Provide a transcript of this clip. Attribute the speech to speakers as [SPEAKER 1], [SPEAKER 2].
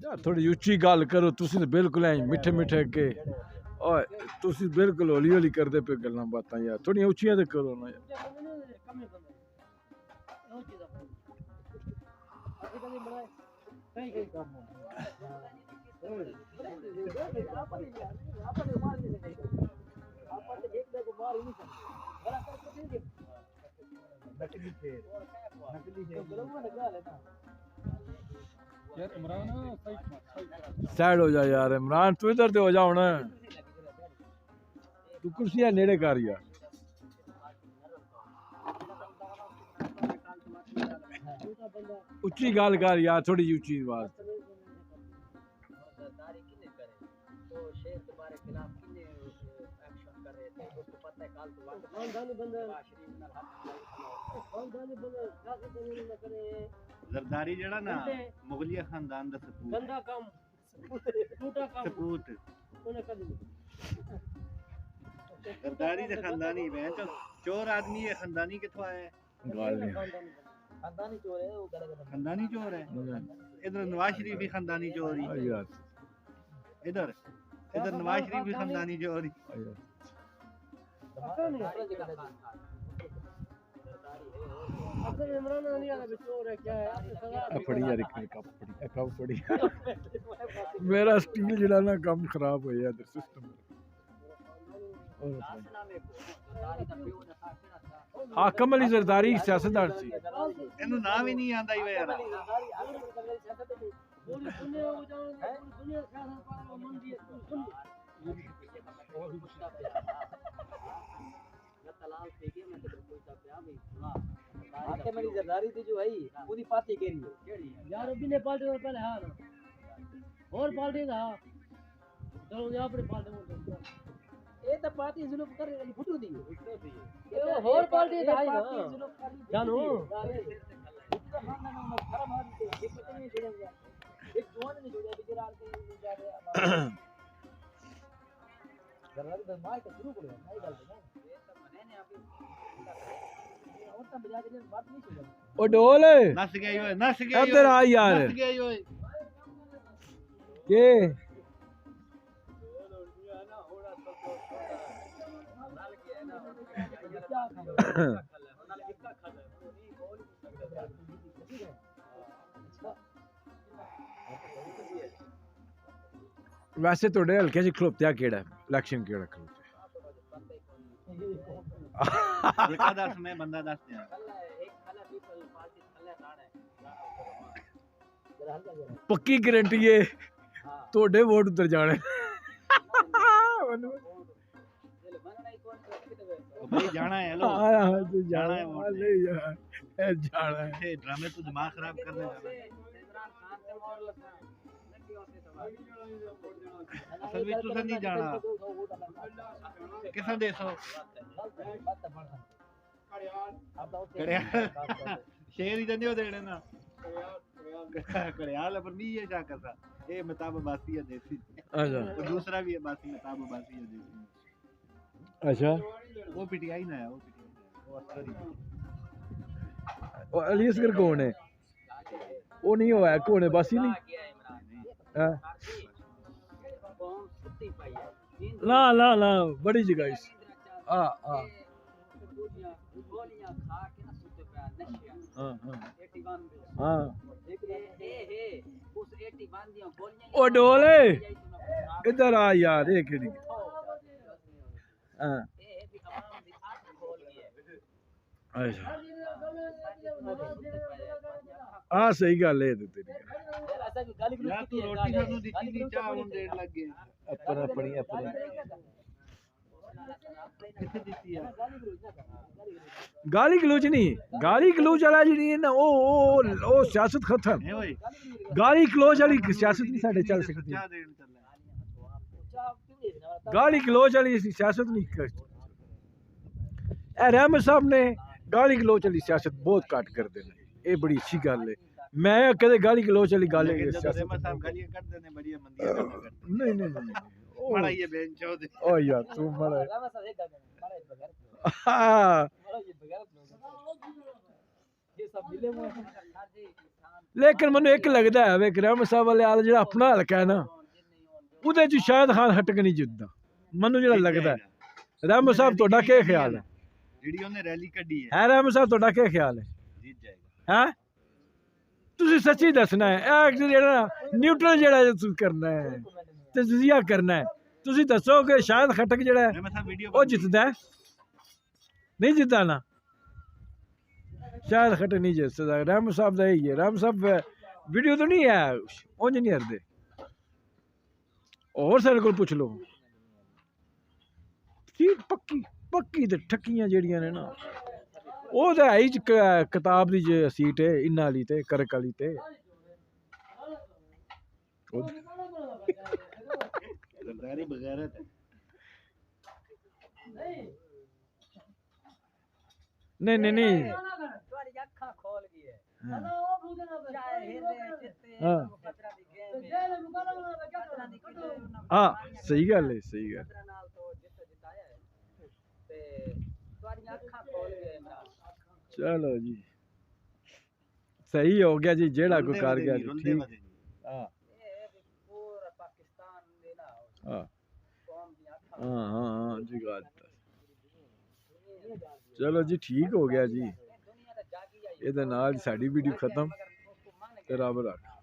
[SPEAKER 1] यार थोड़ी उच्ची गल करो तुसी तो बिल्कुल ऐ मिठे मिठे के ओए तुसी बिल्कुल हौली हौली करदे पे गल्लां बातां यार थोड़ी उच्चियां ते करो ना यार साइड हो जा यार इमरान तू इधर ते हो जा हुन तू कुर्सियां नेड़े कर यार उच्ची गल कर यार थोड़ी उच्ची आवाज
[SPEAKER 2] जरदारी जड़ा ना मुगलिया खानदान दा सपूत गंदा काम सपूत जरदारी दे खानदानी मैं तो चोर आदमी है खानदानी किथों आया है खानदानी चोर है वो खानदानी चोर है इधर नवाज शरीफ भी खानदानी चोर ही इधर इधर नवाज शरीफ भी खानदानी चोर ही मेरा स्टील जड़ा ना कम खराब हो गया सिस्टम हाकम अली जरदारी सियासतदान सी इन्हू नाम ही नहीं आंदा ही यार
[SPEAKER 3] आके मेरी जरदारी थी जो भाई पूरी पार्टी केरी केड़ी यार अभी ने पार्टी में पहले हां और पार्टी था चलो यहां पर पार्टी में ये तो पार्टी जुल्म कर रही फुटू दी ये और पार्टी था ना जानू एक जोन नहीं जुड़े बिजराल के जा रहे जरदारी तो मार के शुरू करो नहीं गलत नहीं ये तो मने ने अभी
[SPEAKER 1] ओ डोल
[SPEAKER 2] नस गई
[SPEAKER 1] इधर आ यार
[SPEAKER 2] नस गई ओए
[SPEAKER 1] के वैसे थोड़े हल्के च खलोत्या केड़ा इलेक्शन केड़ा खलोत्या
[SPEAKER 2] एक दस में बंदा दस दिया
[SPEAKER 1] पक्की गारंटी है तोड़े वोट उधर जाने
[SPEAKER 2] भाई जाना है लो
[SPEAKER 1] जाना है नहीं जाना है
[SPEAKER 2] ड्रामे तो दिमाग खराब कर रहे हैं असल में तुसा नहीं जाना किसा देसो शेर ही दे देने ना कड़याल पर नहीं ये क्या करता ये मताब बासी है देसी
[SPEAKER 1] अच्छा
[SPEAKER 2] दूसरा भी है बासी मताब बासी है देसी
[SPEAKER 1] अच्छा
[SPEAKER 2] वो पीटीआई ना है वो पीटीआई वो असली
[SPEAKER 1] और अली असगर कौन है वो नहीं हुआ है कौन है बासी नहीं हां ला ला ला बड़ी जगह इस हां हां हां ओ डोले इधर आ यार ये केड़ी हां अच्छा हां सही गल है तेरी
[SPEAKER 2] यार तू रोटी सानू दिखी नहीं चाह हुन देर लग गए
[SPEAKER 1] अपन अपनी अपनी
[SPEAKER 2] किथे दिती है
[SPEAKER 1] गाली गलोच नहीं गाली गलोच वाला जी नहीं ना ओ सियासत खत्म
[SPEAKER 2] है ओए
[SPEAKER 1] गाली गलोच वाली सियासत नहीं साडे चल सकती गाली गलोच वाली सियासत नहीं कर रहमत साहब ने गाली गलोच वाली सियासत बहुत घट कर देना ये बड़ी अच्छी गल है मैं कदे गाली गलोच वाली गल
[SPEAKER 2] लेकिन जब रहमत साहब गालियां करते ने बड़ी मंदियां गल्लां करते
[SPEAKER 1] नहीं नहीं नहीं
[SPEAKER 2] बड़ा ये बेंचो दे
[SPEAKER 1] ओ यार तू बड़ा
[SPEAKER 3] रहमत साहब एक गल बड़ा ये बगैर
[SPEAKER 1] हाँ,
[SPEAKER 3] बड़ा ये बगैर ये सब मिले हुए हैं
[SPEAKER 1] लेकिन मैंने एक लगता है वे रहमत साहब वाले आल जेड़ा अपना हल्का है ना ਉਹਦੇ ਚ ਸ਼ਾਇਦ ਖਾਨ ਹਟ ਕੇ ਨਹੀਂ ਜਿੱਤਦਾ ਮੈਨੂੰ ਜਿਹੜਾ ਲੱਗਦਾ ਹੈ ਰਹਿਮਤ ਸਾਹਿਬ ਤੁਹਾਡਾ ਕੀ ਖਿਆਲ ਹੈ
[SPEAKER 2] ਜਿਹੜੀ ਉਹਨੇ ਰੈਲੀ ਕੱਢੀ ਹੈ
[SPEAKER 1] ਰਹਿਮਤ ਸਾਹਿਬ ਤੁਹਾਡਾ ਕੀ ਖਿਆਲ ਹੈ
[SPEAKER 2] ਜਿੱਤ ਜਾਏਗਾ
[SPEAKER 1] ਹੈ ਤੁਸੀਂ ਸੱਚੀ ਦੱਸਣਾ ਹੈ ਇਹ ਜਿਹੜਾ ਨਿਊਟਰਲ ਜਿਹੜਾ ਤੁਸੀਂ ਕਰਨਾ ਹੈ ਤਜਜ਼ੀਆ ਕਰਨਾ ਹੈ ਤੁਸੀਂ ਦੱਸੋ ਕਿ ਸ਼ਾਇਦ ਖਟਕ ਜਿਹੜਾ ਹੈ
[SPEAKER 2] ਰਹਿਮਤ ਸਾਹਿਬ ਵੀਡੀਓ
[SPEAKER 1] ਉਹ ਜਿੱਤਦਾ ਹੈ ਨਹੀਂ ਜਿੱਤਦਾ ਨਾ शायद खट नहीं जित सकता रहमत साहब का यही है रहमत साहब वीडियो तो नहीं है उंज नहीं हरदे और सारे को पुछ लो सीट पक्की पक्की ते ठक्कियां जेड़ियां ने ना वो तो है ही किताब दी जे सीट है इन्ना वाली ते करक वाली ते
[SPEAKER 2] सरदारी बगैरत है
[SPEAKER 1] नहीं नहीं नहीं
[SPEAKER 3] तुम्हारी अखां खोल गई है हेलो ओ भूदे ना चाहे हेदे चित्ते
[SPEAKER 1] हाँ
[SPEAKER 3] खतरा दी गेम है खतरा दी किलो
[SPEAKER 1] हाँ सही गल है सही गल
[SPEAKER 3] खतरा नाल तो जिताया है ते तुम्हारी अखां खोल गए इमरान
[SPEAKER 1] चलो जी सही हो गया जी जेड़ा कोई कर गया जी ठीक हाँ
[SPEAKER 3] ये पूरा पाकिस्तान दे ना
[SPEAKER 1] हाँ
[SPEAKER 3] कौम दी अखां
[SPEAKER 1] हाँ हाँ हाँ जी बात चलो जी ठीक हो गया जी ये साड़ी वीडियो खत्म ते रब रख